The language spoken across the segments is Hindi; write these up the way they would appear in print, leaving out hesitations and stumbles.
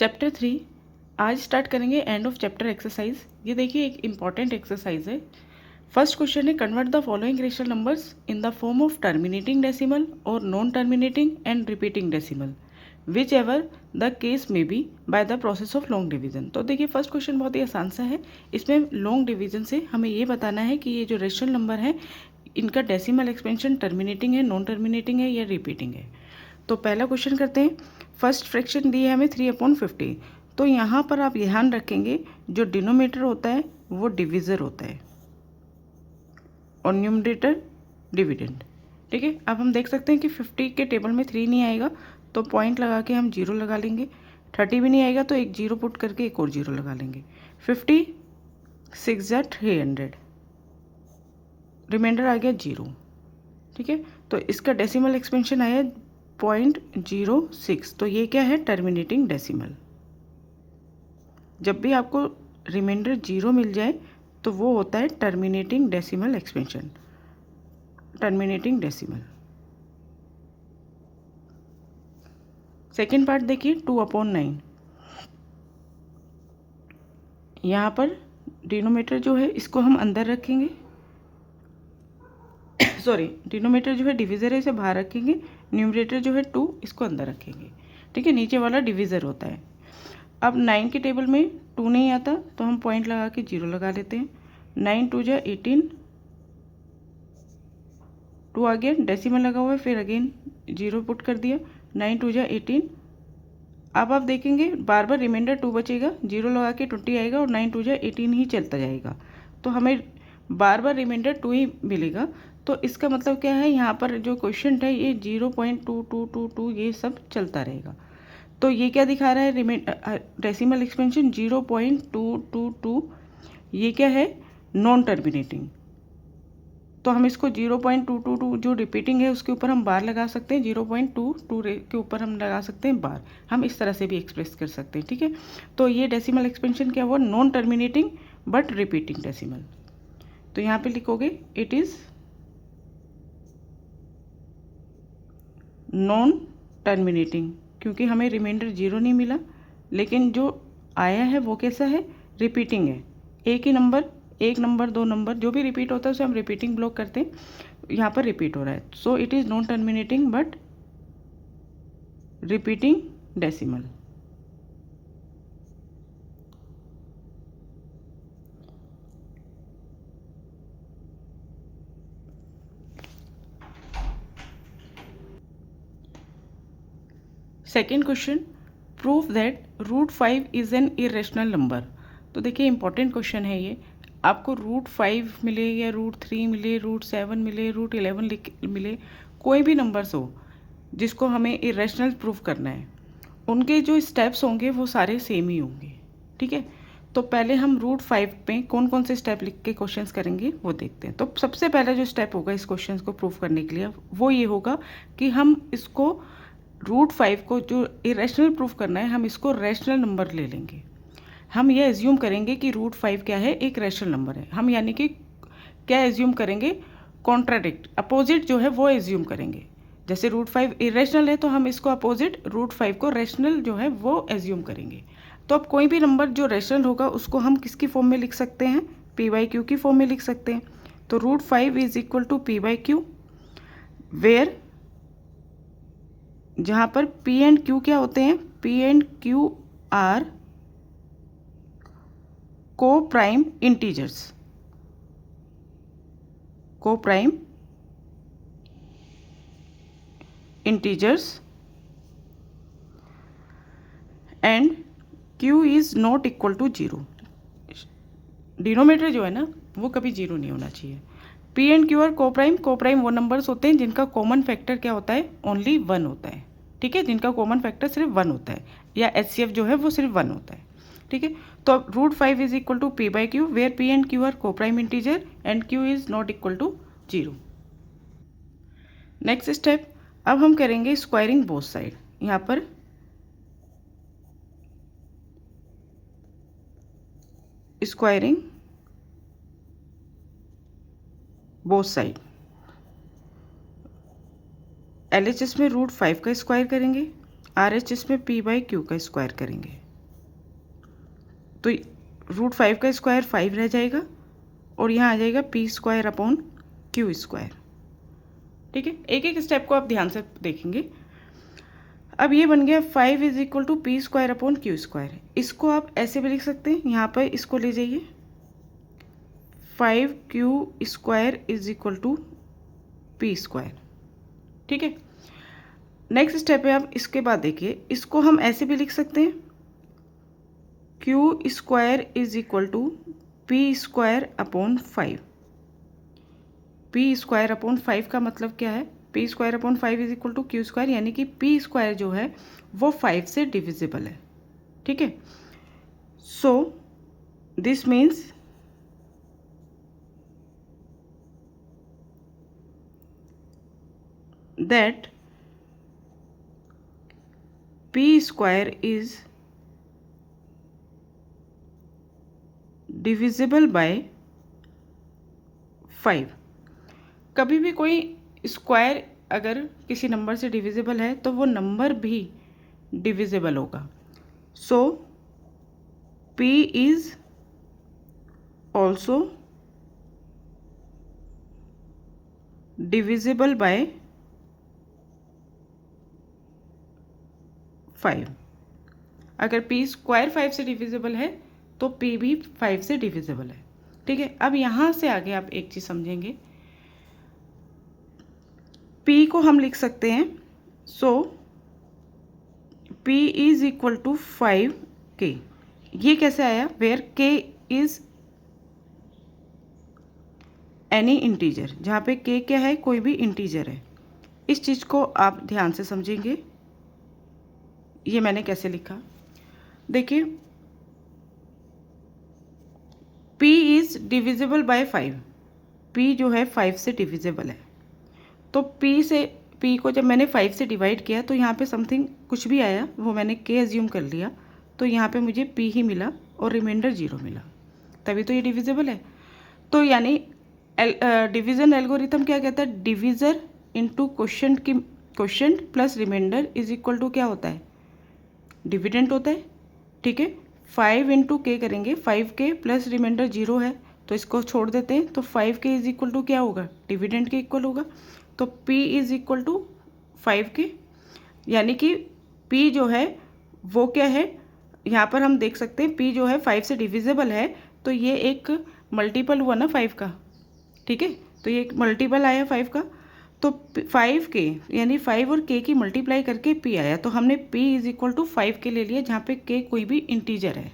चैप्टर 3 आज स्टार्ट करेंगे एंड ऑफ चैप्टर एक्सरसाइज। ये देखिए एक इंपॉर्टेंट एक्सरसाइज है। फर्स्ट क्वेश्चन है convert the following rational numbers in the form of terminating decimal और non terminating and repeating decimal whichever the case may be by the process of long division. तो देखिए फर्स्ट क्वेश्चन बहुत ही आसान सा है। इसमें लॉन्ग डिवीजन से हमें ये बताना है कि ये जो रेशनल नंबर है इनका डेसिमल एक्सपेंशन टर्मिनेटिंग है, नॉन टर्मिनेटिंग है या रिपीटिंग है। तो पहला क्वेश्चन करते हैं। फर्स्ट फ्रैक्शन दी है हमें 3/50। तो यहाँ पर आप ध्यान रखेंगे जो डिनोमिनेटर होता है वो डिविज़र होता है और न्यूमरेटर डिविडेंड। ठीक है, अब हम देख सकते हैं कि 50 के टेबल में 3 नहीं आएगा तो पॉइंट लगा के हम 0 लगा लेंगे। 30 भी नहीं आएगा तो एक 0 पुट करके एक और 0 लगा लेंगे। 50 6 या 300, रिमाइंडर आ गया 0। ठीक है, तो इसका डेसिमल एक्सपेंशन आया 0.06। तो ये क्या है? Terminating decimal. जब भी आपको रिमाइंडर 0 मिल जाए तो वो होता है terminating decimal expansion, terminating decimal. Second part देखिए 2/9। यहाँ पर डिनोमिनेटर जो है इसको हम अंदर रखेंगे, सॉरी डिनोमिनेटर जो है डिविज़र है इसे बाहर रखेंगे, न्यूमरेटर जो है 2 इसको अंदर रखेंगे। ठीक है, नीचे वाला डिविज़र होता है। अब 9 के टेबल में 2 नहीं आता तो हम पॉइंट लगा के 0 लगा लेते हैं। 9 2 जा 18, 2 आ गया, डेसिमल लगा हुआ है, फिर अगेन 0 पुट कर दिया। 9 2 जा 18। अब आप देखेंगे बार बार रिमाइंडर 2 बचेगा, 0 लगा के 20 आएगा और 9 2 जा 18 ही चलता जाएगा। तो हमें बार बार रिमाइंडर 2 ही मिलेगा। तो इसका मतलब क्या है, यहाँ पर जो क्वेश्चन है ये 0.2222 ये सब चलता रहेगा। तो ये क्या दिखा रहा है? Decimal expansion 0.222। ये क्या है? Non terminating. तो हम इसको 0.222 जो रिपीटिंग है उसके ऊपर हम बार लगा सकते हैं, 0.22 के ऊपर हम लगा सकते हैं बार। हम इस तरह से भी एक्सप्रेस कर सकते हैं। ठीक है, तो ये डेसिमल एक्सपेंशन क्या हुआ? Non terminating but repeating decimal. तो यहाँ पे लिखोगे इट इज़ नॉन टर्मिनेटिंग, क्योंकि हमें रिमाइंडर 0 नहीं मिला, लेकिन जो आया है वो कैसा है? रिपीटिंग है। एक ही नंबर, 1 नंबर 2 नंबर जो भी रिपीट होता है उसे हम रिपीटिंग ब्लॉक करते हैं। यहाँ पर रिपीट हो रहा है, so it is non terminating but repeating decimal. Second question, prove that √5 is an irrational number. तो देखिए इंपॉर्टेंट क्वेश्चन है ये। आपको √5 मिले या √3 मिले, √7 मिले, √11 मिले, कोई भी नंबर्स हो जिसको हमें इरेशनल प्रूव करना है, उनके जो स्टेप्स होंगे वो सारे सेम ही होंगे। ठीक है, तो पहले हम √5 में कौन कौन से स्टेप लिख के क्वेश्चंस करेंगे वो देखते हैं। तो सबसे पहला जो स्टेप होगा इस क्वेश्चन को प्रूव करने के लिए वो ये होगा कि हम इसको √5 को जो इरेशनल प्रूफ करना है हम इसको रैशनल नंबर ले लेंगे। हम ये एज्यूम करेंगे कि √5 क्या है? एक रैशनल नंबर है। हम यानी कि क्या एज्यूम करेंगे? कॉन्ट्राडिक्ट, अपोजिट जो है वो एज्यूम करेंगे। जैसे √5 इरेशनल है तो हम इसको अपोजिट √5 को रैशनल जो है वो एज्यूम करेंगे। तो अब कोई भी नंबर जो रैशनल होगा उसको हम किसकी फॉर्म में लिख सकते हैं? p/q की फॉर्म में लिख सकते हैं। तो √5 is equal to p/q, where जहाँ पर P एंड Q क्या होते हैं? P एंड Q आर को prime integers, coprime integers and Q is not equal to 0। Denominator जो है ना वो कभी 0 नहीं होना चाहिए। P एंड Q आर को प्राइम वो नंबर्स होते हैं जिनका कॉमन फैक्टर क्या होता है? ओनली 1 होता है। ठीक है, जिनका कॉमन फैक्टर सिर्फ 1 होता है, या HCF जो है वो सिर्फ 1 होता है। ठीक है, तो अब √5 is equal to p/q, where P and Q are को prime integer and Q is not equal to 0। Next step, अब हम करेंगे स्क्वायरिंग बोथ साइड। यहाँ पर स्क्वायरिंग बोथ साइड, LHS में √5 का स्क्वायर करेंगे, RHS में p/q का स्क्वायर करेंगे। तो √5 का स्क्वायर 5 रह जाएगा और यहाँ आ जाएगा p² अपॉन q²। ठीक है, एक एक स्टेप को आप ध्यान से देखेंगे। अब ये बन गया 5 is equal to p² upon q²। इसको आप ऐसे भी लिख सकते हैं, यहाँ पर इसको ले जाइए, 5q² is equal to p²। ठीक है, नेक्स्ट स्टेप है। आप इसके बाद देखिए, इसको हम ऐसे भी लिख सकते हैं, q² is equal to p² upon 5। p² upon 5 का मतलब क्या है, p² upon 5 is equal to q², यानी कि p² जो है वो 5 से डिविजिबल है। ठीक है, so this means that p² is divisible by 5। कभी भी कोई स्क्वायर अगर किसी नंबर से डिविजिबल है तो वो नंबर भी डिविजिबल होगा। सो p is also divisible by 5। अगर p² 5 से डिविजिबल है तो p भी 5 से डिविजिबल है। ठीक है, अब यहाँ से आगे आप एक चीज़ समझेंगे, p को हम लिख सकते हैं, so p is equal to 5k। ये कैसे आया, where k is any integer, जहाँ पे k क्या है, कोई भी इंटीजर है। इस चीज़ को आप ध्यान से समझेंगे। ये मैंने कैसे लिखा, देखिए, p is divisible by 5। p जो है 5 से डिविजिबल है, तो p को जब मैंने 5 से डिवाइड किया तो यहाँ पे समथिंग कुछ भी आया, वो मैंने k एज्यूम कर लिया, तो यहाँ पे मुझे p ही मिला और रिमाइंडर 0 मिला, तभी तो ये डिविजिबल है। तो यानी डिवीज़न एल्गोरिथम क्या कहता है, divisor into quotient plus remainder is equal to क्या होता है, डिविडेंड होता है। ठीक है, 5 इंटू k करेंगे, 5k प्लस रिमाइंडर 0 है तो इसको छोड़ देते हैं, तो 5k इज इक्वल टू क्या होगा, डिविडेंड के इक्वल होगा। तो p is equal to 5k, यानी कि p जो है वो क्या है, यहाँ पर हम देख सकते हैं p जो है 5 से डिविजिबल है, तो ये एक मल्टीपल हुआ ना 5 का। ठीक है, तो ये एक मल्टीपल आया 5 का, तो 5k यानी 5 और k की मल्टीप्लाई करके p आया, तो हमने p is equal to 5k ले लिया, जहाँ पे k कोई भी इंटीजर है।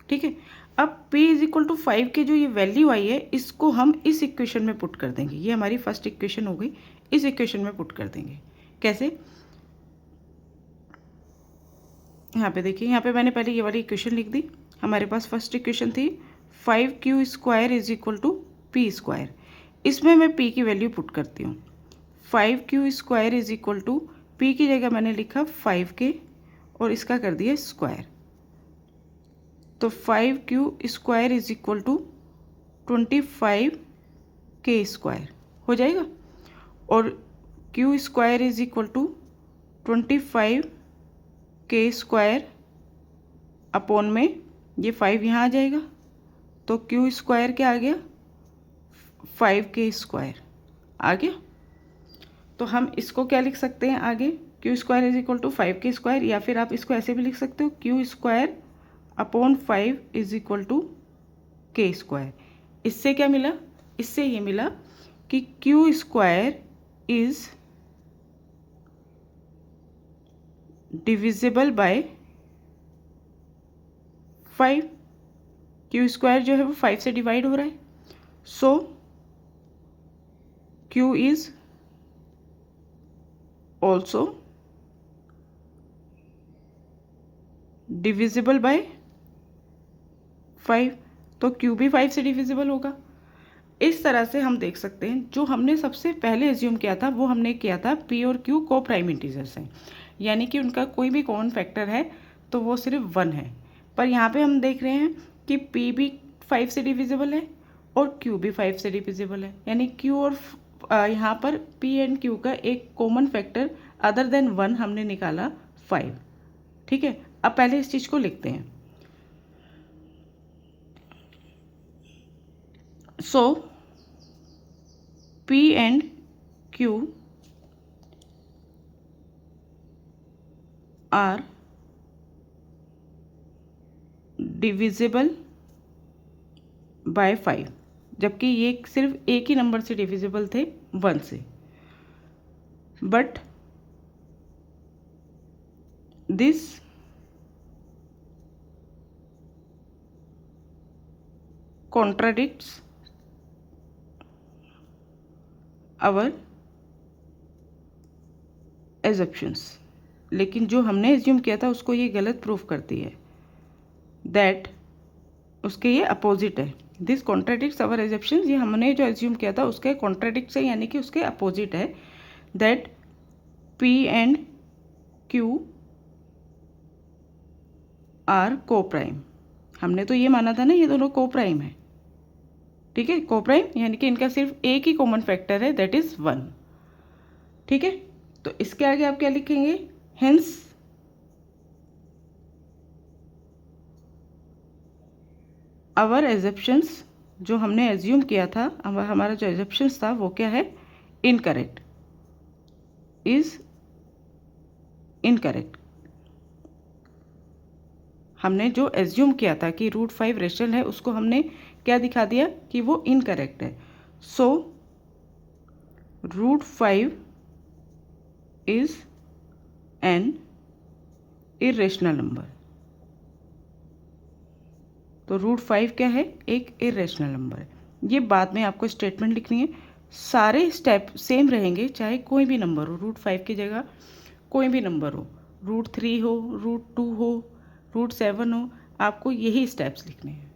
ठीक है, अब p is equal to 5k जो ये वैल्यू आई है, इसको हम इस इक्वेशन में पुट कर देंगे। ये हमारी फर्स्ट इक्वेशन हो गई, इस इक्वेशन में पुट कर देंगे। कैसे, यहाँ पे देखिए, यहाँ पे मैंने पहले ये वाली इक्वेशन लिख दी। हमारे पास फर्स्ट इक्वेशन थी 5q² is equal to p²। इसमें मैं p की वैल्यू पुट करती हूँ, 5q² is equal to p की जगह मैंने लिखा 5k और इसका कर दिया स्क्वायर, तो 5q² is equal to 25k² हो जाएगा, और q² is equal to 25k² upon में ये 5 यहाँ आ जाएगा, तो q² क्या आ गया, 5k² आ गया। तो हम इसको क्या लिख सकते हैं आगे, q² is equal to 5k², या फिर आप इसको ऐसे भी लिख सकते हो, q² upon 5 is equal to k²। इससे क्या मिला, इससे ये मिला कि q² is divisible by 5। q² जो है वो 5 से डिवाइड हो रहा है, सो q is also divisible by 5, तो q भी 5 से डिविजिबल होगा। इस तरह से हम देख सकते हैं, जो हमने सबसे पहले एज्यूम किया था वो हमने किया था p और q को प्राइम इंटीजर्स हैं, यानी कि उनका कोई भी कॉमन फैक्टर है तो वो सिर्फ 1 है। पर यहाँ पे हम देख रहे हैं कि p भी 5 से डिविजिबल है और q भी 5 से डिविजिबल है, यानी q और यहाँ पर p एंड q का एक कॉमन फैक्टर अदर देन 1 हमने निकाला 5। ठीक है, अब पहले इस चीज़ को लिखते हैं, so P and Q are divisible by 5, जबकि ये सिर्फ एक ही नंबर से डिविजिबल थे 1 से, बट दिस कॉन्ट्राडिक्ट्स आवर एजप्शंस। लेकिन जो हमने एज्यूम किया था उसको ये गलत प्रूफ करती है, दैट उसके ये अपोजिट है। दिस कॉन्ट्राडिक्ट्स आवर एजप्शंस, ये हमने जो एज्यूम किया था उसके कॉन्ट्राडिक्ट्स है, यानी कि उसके अपोजिट है। That P and Q are को प्राइम। हमने तो ये माना था ना ये दोनों को प्राइम है, ठीक है। को प्राइम यानी कि इनका सिर्फ एक ही कॉमन फैक्टर है, दैट इज 1, ठीक है। तो इसके आगे आप क्या लिखेंगे, हेंस आवर एजप्शंस, जो हमने एज्यूम किया था, हमारा जो एजप्शंस था वो क्या है, इनकरेक्ट, इज इनकरेक्ट। हमने जो एज्यूम किया था कि √5 रेशनल है, उसको हमने क्या दिखा दिया कि वो इनकरेक्ट है। सो √5 इज एन इरेशनल नंबर। तो √5 क्या है, एक इरेशनल नंबर है। ये बाद में आपको स्टेटमेंट लिखनी है, सारे स्टेप सेम रहेंगे, चाहे कोई भी नंबर हो, √5 की जगह कोई भी नंबर हो, √3 हो, √2 हो, √7 हो, आपको यही स्टेप्स लिखने हैं।